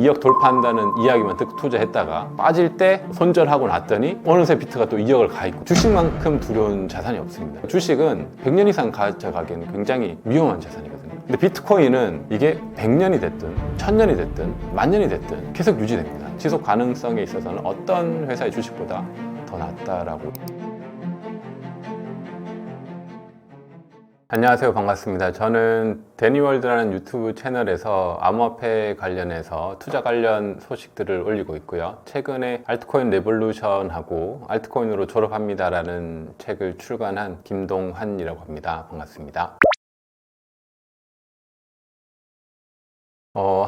2억 돌파한다는 이야기만 듣고 투자했다가 빠질 때 손절하고 났더니 어느새 비트가 또 2억을 가 있고, 주식만큼 두려운 자산이 없습니다. 주식은 100년 이상 가져가기에는 굉장히 위험한 자산이거든요. 근데 비트코인은 이게 100년이 됐든 1000년이 됐든 만년이 됐든 계속 유지됩니다. 지속 가능성에 있어서는 어떤 회사의 주식보다 더 낫다라고. 안녕하세요. 반갑습니다. 저는 데니월드라는 유튜브 채널에서 암호화폐 관련해서 투자 관련 소식들을 올리고 있고요. 최근에 알트코인 레볼루션하고 알트코인으로 졸업합니다라는 책을 출간한 김동환이라고 합니다. 반갑습니다.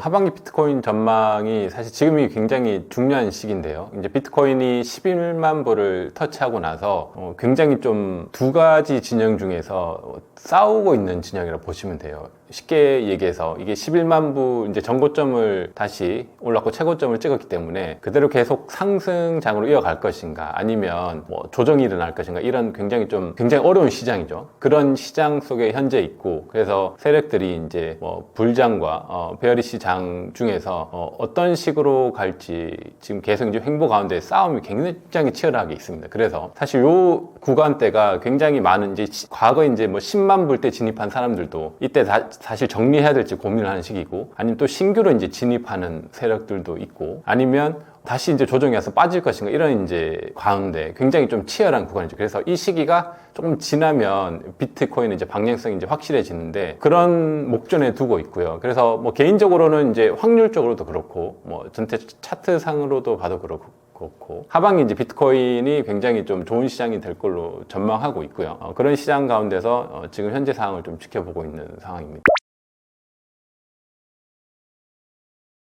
하반기 비트코인 전망이 사실 지금이 굉장히 중요한 시기인데요. 이제 비트코인이 11만 불을 터치하고 나서 굉장히 좀 두 가지 진영 중에서 싸우고 있는 진영이라고 보시면 돼요. 쉽게 얘기해서 이게 11만 부 이제 전고점을 다시 올랐고 최고점을 찍었기 때문에 그대로 계속 상승장으로 이어갈 것인가, 아니면 뭐 조정이 일어날 것인가, 이런 굉장히 어려운 시장이죠. 그런 시장 속에 현재 있고, 그래서 세력들이 이제 뭐 불장과 베어리시 장 중에서 어떤 식으로 갈지 지금 계속 이제 횡보 가운데 싸움이 굉장히 치열하게 있습니다. 그래서 사실 요 구간대가 굉장히 많은, 이제 과거 이제 뭐 10만 불 때 진입한 사람들도 이때 사실 정리해야 될지 고민을 하는 시기고, 아니면 또 신규로 이제 진입하는 세력들도 있고, 아니면 다시 이제 조정이 와서 빠질 것인가, 이런 이제 가운데 굉장히 좀 치열한 구간이죠. 그래서 이 시기가 조금 지나면 비트코인은 이제 방향성이 이제 확실해지는데, 그런 목전에 두고 있고요. 그래서 뭐 개인적으로는 이제 확률적으로도 그렇고, 뭐 전체 차트상으로도 봐도 그렇고, 하반기 이제 비트코인이 굉장히 좀 좋은 시장이 될 걸로 전망하고 있고요. 그런 시장 가운데서 지금 현재 상황을 좀 지켜보고 있는 상황입니다.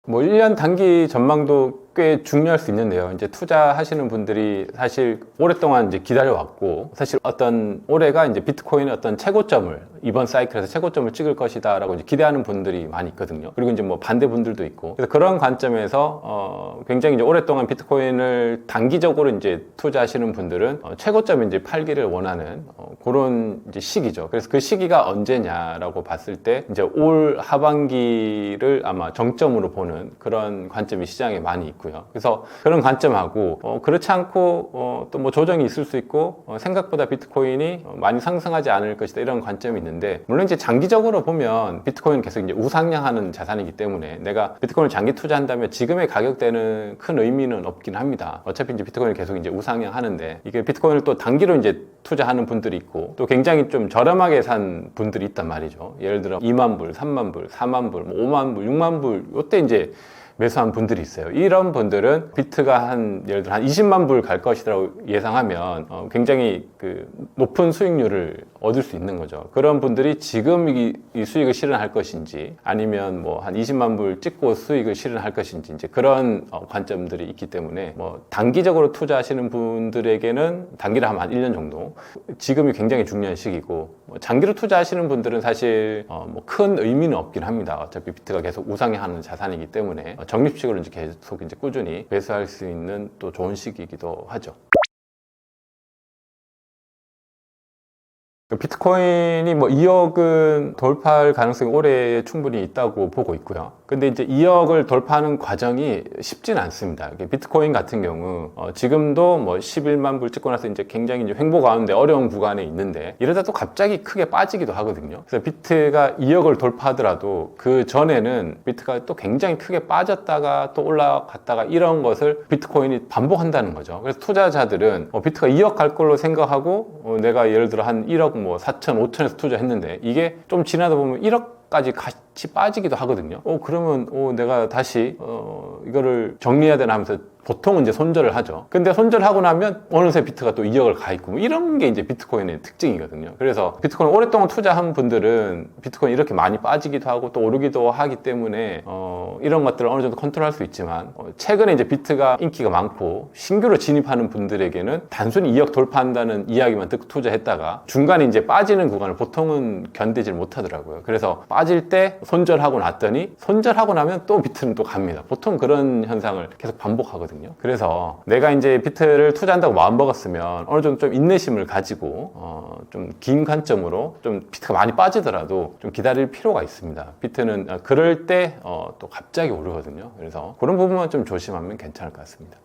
뭐 1년 단기 전망도 꽤 중요할 수 있는데요. 이제 투자하시는 분들이 사실 오랫동안 이제 기다려왔고, 사실 어떤 올해가 이제 비트코인의 어떤 최고점을, 이번 사이클에서 최고점을 찍을 것이다라고 이제 기대하는 분들이 많이 있거든요. 그리고 이제 뭐 반대 분들도 있고, 그래서 그런 관점에서 굉장히 이제 오랫동안 비트코인을 단기적으로 이제 투자하시는 분들은 최고점에 이제 팔기를 원하는 그런 이제 시기죠. 그래서 그 시기가 언제냐라고 봤을 때 이제 올 하반기를 아마 정점으로 보는 그런 관점이 시장에 많이 있고요. 그래서 그런 관점하고 그렇지 않고 또 뭐 조정이 있을 수 있고 생각보다 비트코인이 많이 상승하지 않을 것이다, 이런 관점이 있는데, 물론 이제 장기적으로 보면 비트코인은 계속 이제 우상향하는 자산이기 때문에 내가 비트코인을 장기 투자한다면 지금의 가격대는 큰 의미는 없긴 합니다. 어차피 이제 비트코인이 계속 이제 우상향하는데, 이게 비트코인을 또 단기로 이제 투자하는 분들이 있고, 또 굉장히 좀 저렴하게 산 분들이 있단 말이죠. 예를 들어 2만 불, 3만 불, 4만 불, 뭐 5만 불, 6만 불, 이때 이제 매수한 분들이 있어요. 이런 분들은 비트가 예를 들어 한 20만 불 갈 것이라고 예상하면 굉장히 그 높은 수익률을 얻을 수 있는 거죠. 그런 분들이 지금 이 수익을 실현할 것인지, 아니면 뭐 한 20만 불 찍고 수익을 실현할 것인지, 이제 그런 관점들이 있기 때문에 뭐 단기적으로 투자하시는 분들에게는 단기로 하면 한 1년 정도, 지금이 굉장히 중요한 시기고, 뭐 장기로 투자하시는 분들은 사실 뭐 큰 의미는 없긴 합니다. 어차피 비트가 계속 우상향하는 자산이기 때문에 적립식으로 이제 계속 이제 꾸준히 매수할 수 있는 또 좋은 시기이기도 하죠. 비트코인이 뭐 2억은 돌파할 가능성이 올해 충분히 있다고 보고 있고요. 근데 이제 2억을 돌파하는 과정이 쉽지는 않습니다. 비트코인 같은 경우 지금도 뭐 11만 불 찍고 나서 이제 굉장히 이제 횡보 가운데 어려운 구간에 있는데, 이러다 또 갑자기 크게 빠지기도 하거든요. 그래서 비트가 2억을 돌파하더라도 그 전에는 비트가 또 굉장히 크게 빠졌다가 또 올라갔다가, 이런 것을 비트코인이 반복한다는 거죠. 그래서 투자자들은 비트가 2억 갈 걸로 생각하고 내가 예를 들어 한 1억 뭐 4천, 5천에서 투자했는데, 이게 좀 지나다 보면 1억까지 같이 빠지기도 하거든요. 그러면 내가 다시 이거를 정리해야 되나 하면서 보통은 이제 손절을 하죠. 근데 손절하고 나면 어느새 비트가 또 2억을 가 있고, 뭐 이런 게 이제 비트코인의 특징이거든요. 그래서 비트코인 오랫동안 투자한 분들은 비트코인 이렇게 많이 빠지기도 하고 또 오르기도 하기 때문에 이런 것들을 어느 정도 컨트롤할 수 있지만, 최근에 이제 비트가 인기가 많고 신규로 진입하는 분들에게는 단순히 2억 돌파한다는 이야기만 듣고 투자했다가 중간에 이제 빠지는 구간을 보통은 견디질 못하더라고요. 그래서 빠질 때 손절하고 났더니, 손절하고 나면 또 비트는 또 갑니다. 보통 그런 현상을 계속 반복하거든요. 되거든요. 그래서 내가 이제 비트를 투자한다고 마음먹었으면 어느 정도 좀 인내심을 가지고 좀 긴 관점으로 좀 비트가 많이 빠지더라도 좀 기다릴 필요가 있습니다. 비트는 그럴 때 또 갑자기 오르거든요. 그래서 그런 부분만 좀 조심하면 괜찮을 것 같습니다.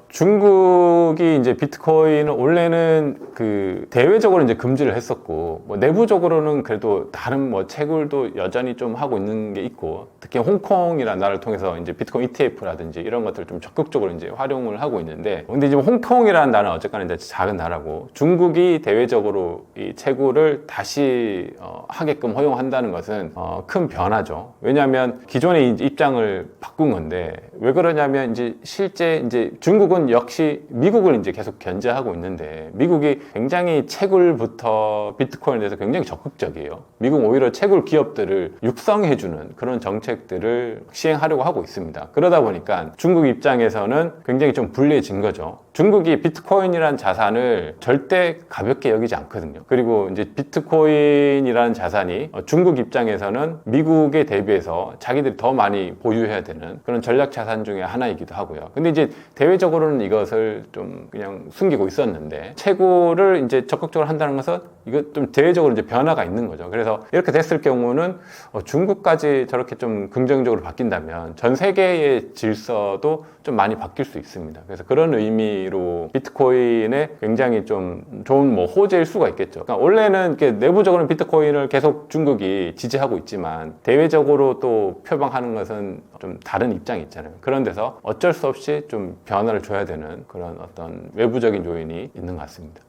중국이 이제 비트코인을 원래는 그 대외적으로 이제 금지를 했었고, 뭐 내부적으로는 그래도 다른 뭐 채굴도 여전히 좀 하고 있는 게 있고, 특히 홍콩이라는 나라를 통해서 이제 비트코인 ETF라든지 이런 것들을 좀 적극적으로 이제 활용을 하고 있는데, 근데 이제 홍콩이라는 나라는 어쨌거나 이제 작은 나라고, 중국이 대외적으로 이 채굴을 다시 하게끔 허용한다는 것은 큰 변화죠. 왜냐하면 기존의 입장을 바꾼 건데, 왜 그러냐면 이제 실제 이제 중국은 역시 미국을 이제 계속 견제하고 있는데, 미국이 굉장히 채굴부터 비트코인에 대해서 굉장히 적극적이에요. 미국은 오히려 채굴 기업들을 육성해주는 그런 정책들을 시행하려고 하고 있습니다. 그러다 보니까 중국 입장에서는 굉장히 좀 불리해진 거죠. 중국이 비트코인이라는 자산을 절대 가볍게 여기지 않거든요. 그리고 이제 비트코인이라는 자산이 중국 입장에서는 미국에 대비해서 자기들이 더 많이 보유해야 되는 그런 전략 자산 중에 하나이기도 하고요. 근데 이제 대외적으로는 이것을 좀 그냥 숨기고 있었는데, 채굴을 이제 적극적으로 한다는 것은 이거 좀 대외적으로 이제 변화가 있는 거죠. 그래서 이렇게 됐을 경우는 중국까지 저렇게 좀 긍정적으로 바뀐다면 전 세계의 질서도 좀 많이 바뀔 수 있습니다. 그래서 그런 의미로 비트코인에 굉장히 좀 좋은 뭐 호재일 수가 있겠죠. 그러니까 원래는 이렇게 내부적으로는 비트코인을 계속 중국이 지지하고 있지만 대외적으로 또 표방하는 것은 좀 다른 입장이 있잖아요. 그런 데서 어쩔 수 없이 좀 변화를 줘야 되는 그런 어떤 외부적인 요인이 있는 것 같습니다.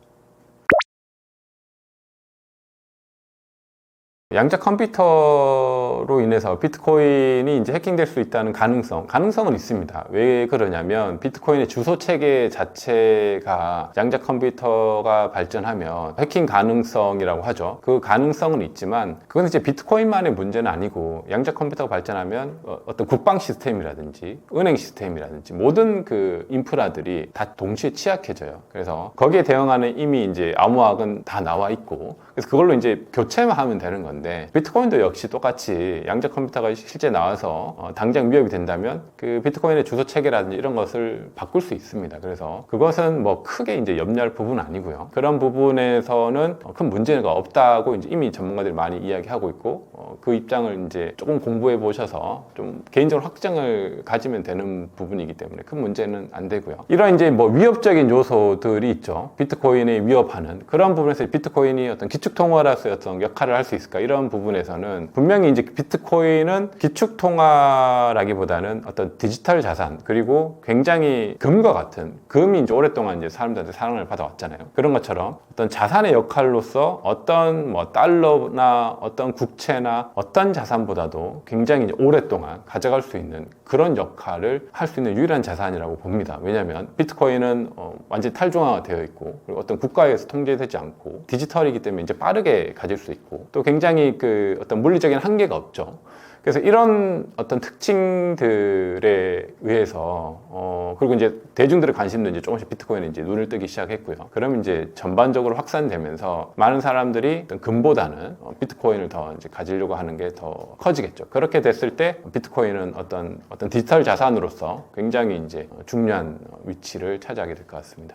양자 컴퓨터로 인해서 비트코인이 이제 해킹될 수 있다는 가능성은 있습니다. 왜 그러냐면 비트코인의 주소 체계 자체가 양자 컴퓨터가 발전하면 해킹 가능성이라고 하죠. 그 가능성은 있지만 그건 이제 비트코인만의 문제는 아니고, 양자 컴퓨터가 발전하면 어떤 국방 시스템이라든지 은행 시스템이라든지 모든 그 인프라들이 다 동시에 취약해져요. 그래서 거기에 대응하는 이미 이제 암호학은 다 나와 있고, 그래서 그걸로 이제 교체만 하면 되는 건데, 비트코인도 역시 똑같이 양자 컴퓨터가 실제 나와서 당장 위협이 된다면 그 비트코인의 주소 체계라든지 이런 것을 바꿀 수 있습니다. 그래서 그것은 뭐 크게 이제 염려할 부분은 아니고요. 그런 부분에서는 큰 문제가 없다고 이제 이미 전문가들이 많이 이야기하고 있고, 그 입장을 이제 조금 공부해 보셔서 좀 개인적으로 확증을 가지면 되는 부분이기 때문에 큰 문제는 안 되고요. 이런 이제 뭐 위협적인 요소들이 있죠. 비트코인에 위협하는 그런 부분에서 비트코인이 어떤 기축통화로서의 어떤 역할을 할 수 있을까, 이런 부분에서는 분명히 이제 비트코인은 기축통화라기보다는 어떤 디지털 자산, 그리고 굉장히 금과 같은, 금이 이제 오랫동안 이제 사람들한테 사랑을 받아왔잖아요. 그런 것처럼 어떤 자산의 역할로서 어떤 뭐 달러나 어떤 국채나 어떤 자산보다도 굉장히 이제 오랫동안 가져갈 수 있는 그런 역할을 할 수 있는 유일한 자산이라고 봅니다. 왜냐하면 비트코인은 완전히 탈중앙화 되어 있고, 그리고 어떤 국가에서 통제되지 않고 디지털이기 때문에 이제 빠르게 가질 수 있고, 또 굉장히 그 어떤 물리적인 한계가 없죠. 그래서 이런 어떤 특징들에 의해서 그리고 이제 대중들의 관심도 이제 조금씩 비트코인에 이제 눈을 뜨기 시작했고요. 그러면 이제 전반적으로 확산되면서 많은 사람들이 어떤 금보다는 비트코인을 더 이제 가지려고 하는 게 더 커지겠죠. 그렇게 됐을 때 비트코인은 어떤 디지털 자산으로서 굉장히 이제 중요한 위치를 차지하게 될 것 같습니다.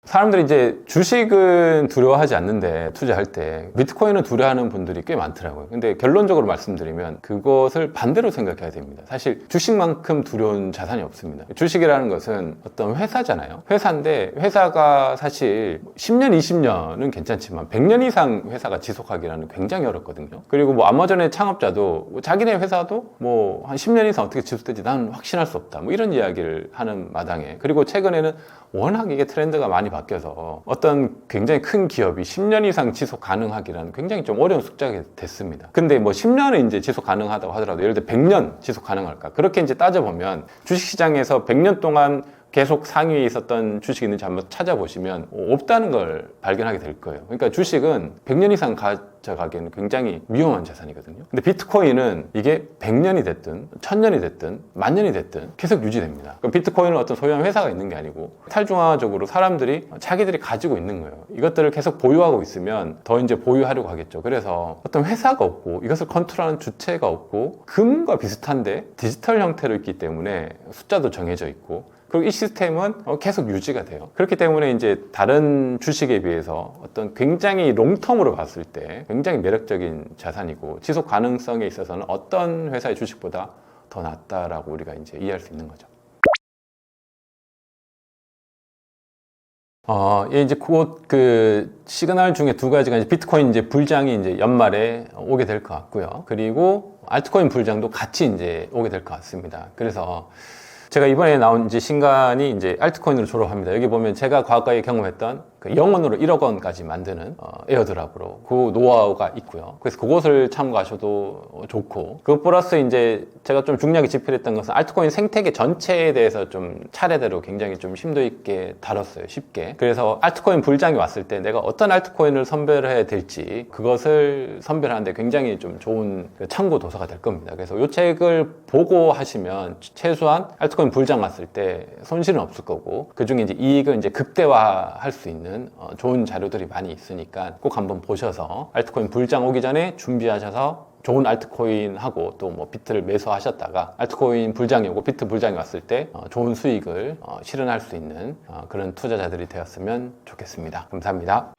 사람들이 이제 주식은 두려워하지 않는데 투자할 때 비트코인은 두려워하는 분들이 꽤 많더라고요. 근데 결론적으로 말씀드리면 그것을 반대로 생각해야 됩니다. 사실 주식만큼 두려운 자산이 없습니다. 주식이라는 것은 어떤 회사잖아요. 회사인데 회사가 사실 10년, 20년은 괜찮지만 100년 이상 회사가 지속하기라는 굉장히 어렵거든요. 그리고 뭐 아마존의 창업자도 자기네 회사도 뭐 한 10년 이상 어떻게 지속될지 나는 확신할 수 없다, 뭐 이런 이야기를 하는 마당에, 그리고 최근에는 워낙 이게 트렌드가 많이 바뀌어서 어떤 굉장히 큰 기업이 10년 이상 지속 가능하기라는 굉장히 좀 어려운 숙제가 됐습니다. 근데 뭐 10년은 이제 지속 가능하다고 하더라도 예를 들어 100년 지속 가능할까? 그렇게 이제 따져보면 주식시장에서 100년 동안 계속 상위에 있었던 주식이 있는지 한번 찾아보시면 없다는 걸 발견하게 될 거예요. 그러니까 주식은 100년 이상 가져가기에는 굉장히 위험한 자산이거든요. 근데 비트코인은 이게 100년이 됐든 1000년이 됐든 10,000년이 됐든 계속 유지됩니다. 그럼 비트코인은 어떤 소유한 회사가 있는 게 아니고 탈중앙적으로 사람들이 자기들이 가지고 있는 거예요. 이것들을 계속 보유하고 있으면 더 이제 보유하려고 하겠죠. 그래서 어떤 회사가 없고 이것을 컨트롤하는 주체가 없고 금과 비슷한데 디지털 형태로 있기 때문에 숫자도 정해져 있고, 그리고 이 시스템은 계속 유지가 돼요. 그렇기 때문에 이제 다른 주식에 비해서 어떤 굉장히 롱텀으로 봤을 때 굉장히 매력적인 자산이고 지속 가능성에 있어서는 어떤 회사의 주식보다 더 낫다라고 우리가 이제 이해할 수 있는 거죠. 이제 곧 그 시그널 중에 두 가지가 이제 비트코인 이제 불장이 이제 연말에 오게 될 것 같고요. 그리고 알트코인 불장도 같이 이제 오게 될 것 같습니다. 그래서 제가 이번에 나온 이제 신간이 이제 알트코인으로 졸업합니다. 여기 보면 제가 과거에 경험했던 그 영원으로 1억 원까지 만드는 에어드랍으로 그 노하우가 있고요. 그래서 그것을 참고하셔도 좋고, 그 플러스 이제 제가 좀 중요하게 집필했던 것은 알트코인 생태계 전체에 대해서 좀 차례대로 굉장히 좀 심도 있게 다뤘어요. 쉽게. 그래서 알트코인 불장이 왔을 때 내가 어떤 알트코인을 선별해야 될지 그것을 선별하는데 굉장히 좀 좋은 참고 도서가 될 겁니다. 그래서 이 책을 보고 하시면 최소한 알트코인 불장 왔을 때 손실은 없을 거고, 그 중에 이제 이익을 이제 극대화할 수 있는 좋은 자료들이 많이 있으니까 꼭 한번 보셔서 알트코인 불장 오기 전에 준비하셔서 좋은 알트코인하고 또 뭐 비트를 매수하셨다가 알트코인 불장이 오고 비트 불장이 왔을 때 좋은 수익을 실현할 수 있는 그런 투자자들이 되었으면 좋겠습니다. 감사합니다.